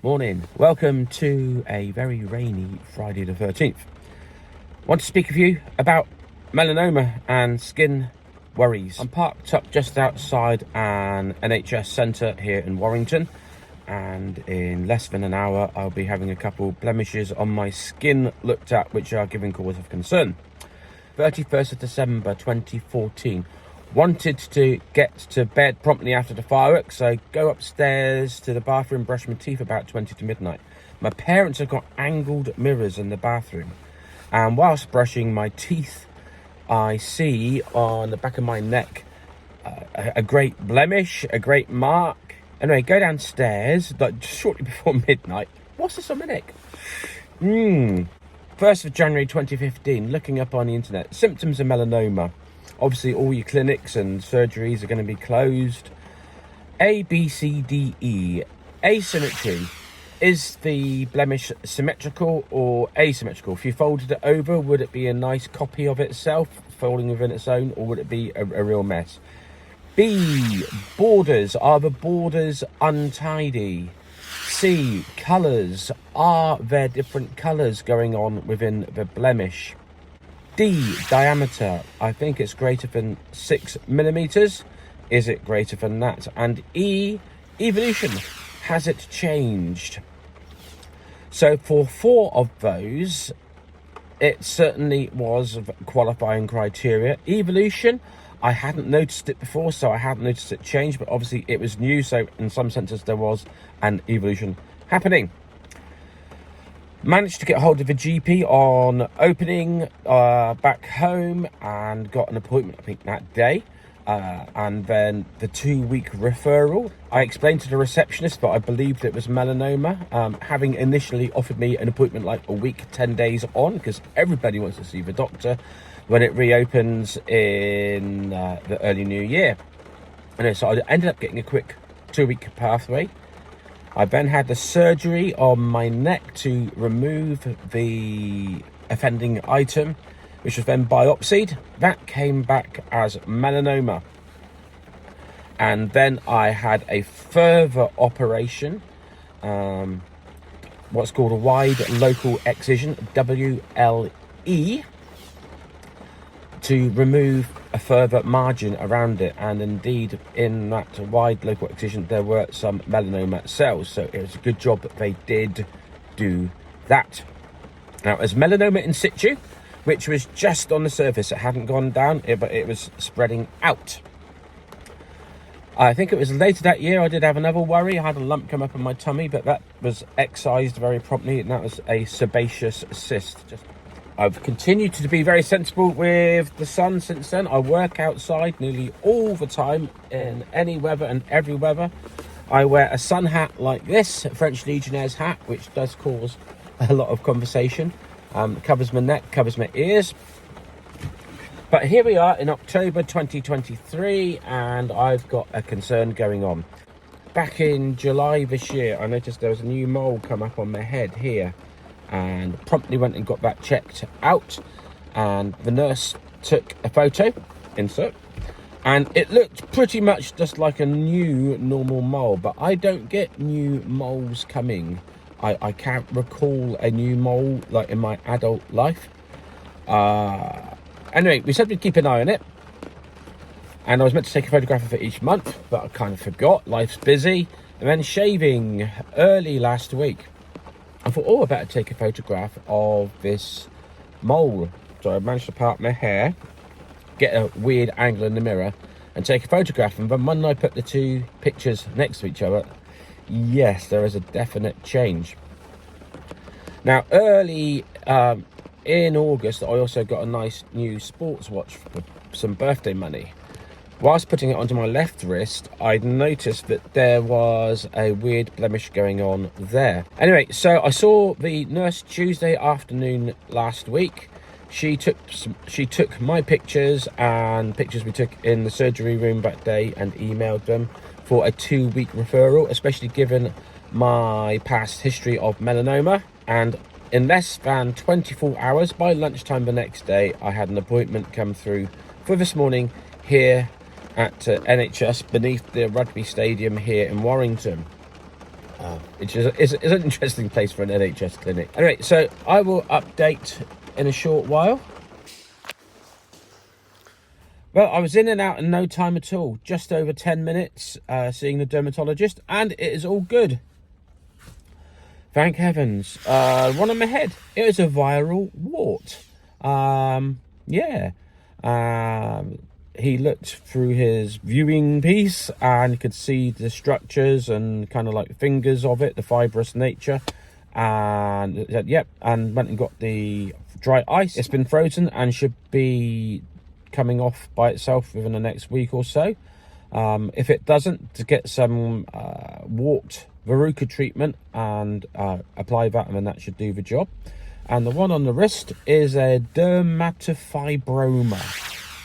Morning. Welcome to a very rainy Friday the 13th. Want to speak with you about melanoma and skin worries. I'm parked up just outside an NHS centre here in Warrington, and in less than an hour I'll be having a couple blemishes on my skin looked at, which are giving cause of concern. 31st of December 2014. Wanted to get to bed promptly after the fireworks, so go upstairs to the bathroom, brush my teeth about 20 to midnight. My parents have got angled mirrors in the bathroom, and whilst brushing my teeth, I see on the back of my neck a great blemish, a great mark. Anyway, go downstairs, like shortly before midnight. What's this on my neck? 1st of January 2015, looking up on the internet, symptoms of melanoma. Obviously, all your clinics and surgeries are going to be closed. A, B, C, D, E. Asymmetry. Is the blemish symmetrical or asymmetrical? If you folded it over, would it be a nice copy of itself, folding within its own, or would it be a real mess? B, borders. Are the borders untidy? C, colours. Are there different colours going on within the blemish? D, diameter. I think it's greater than 6 millimeters. Is it greater than that? And E, evolution. Has it changed? So for 4 of those, it certainly was qualifying criteria. Evolution, I hadn't noticed it before, so I hadn't noticed it change, but obviously it was new, so in some senses there was an evolution happening. Managed to get hold of a GP on opening back home and got an appointment, I think, that day. And then the 2-week referral. I explained to the receptionist that I believed it was melanoma, having initially offered me an appointment like a week, 10 days on, because everybody wants to see the doctor when it reopens in the early new year. And so I ended up getting a quick 2-week pathway. I then had the surgery on my neck to remove the offending item, which was then biopsied. That came back as melanoma. And then I had a further operation, what's called a wide local excision, WLE, to remove a further margin around it, and indeed in that wide local excision there were some melanoma cells, so it was a good job that they did do that. Now, as melanoma in situ, which was just on the surface, it hadn't gone down, but it was spreading out. I think it was later that year I did have another worry. I had a lump come up in my tummy, but that was excised very promptly, and that was a sebaceous cyst. I've continued to be very sensible with the sun since then. I work outside nearly all the time, in any weather and every weather. I wear a sun hat like this, a French Legionnaire's hat, which does cause a lot of conversation. Covers my neck, covers my ears. But here we are in October 2023, and I've got a concern going on. Back in July this year, I noticed there was a new mole come up on my head here, and promptly went and got that checked out, and the nurse took a photo, insert, and it looked pretty much just like a new normal mole, but I don't get new moles coming. I can't recall a new mole like in my adult life. Anyway, we said we'd keep an eye on it, and I was meant to take a photograph of it each month, but I kind of forgot, life's busy. And then shaving early last week, I thought, oh, I better take a photograph of this mole. So I managed to part my hair, get a weird angle in the mirror, and take a photograph. And then when I put the two pictures next to each other, yes, there is a definite change. Now, early in August, I also got a nice new sports watch for some birthday money. Whilst putting it onto my left wrist, I'd noticed that there was a weird blemish going on there. Anyway, so I saw the nurse Tuesday afternoon last week. She took my pictures and pictures we took in the surgery room that day and emailed them for a 2-week referral, especially given my past history of melanoma. And in less than 24 hours, by lunchtime the next day, I had an appointment come through for this morning here at NHS beneath the rugby stadium here in Warrington. It's an interesting place for an NHS clinic. Anyway, so I will update in a short while. Well, I was in and out in no time at all. Just over 10 minutes seeing the dermatologist, and it is all good. Thank heavens. One on my head. It was a viral wart. Yeah. He looked through his viewing piece and could see the structures and kind of like fingers of it, the fibrous nature. And said, yep, and went and got the dry ice. It's been frozen and should be coming off by itself within the next week or so. If it doesn't, to get some wart verruca treatment and apply that, and then that should do the job. And the one on the wrist is a dermatofibroma,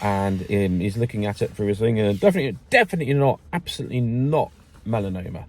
and he's looking at it through his thing, and definitely not, absolutely not melanoma.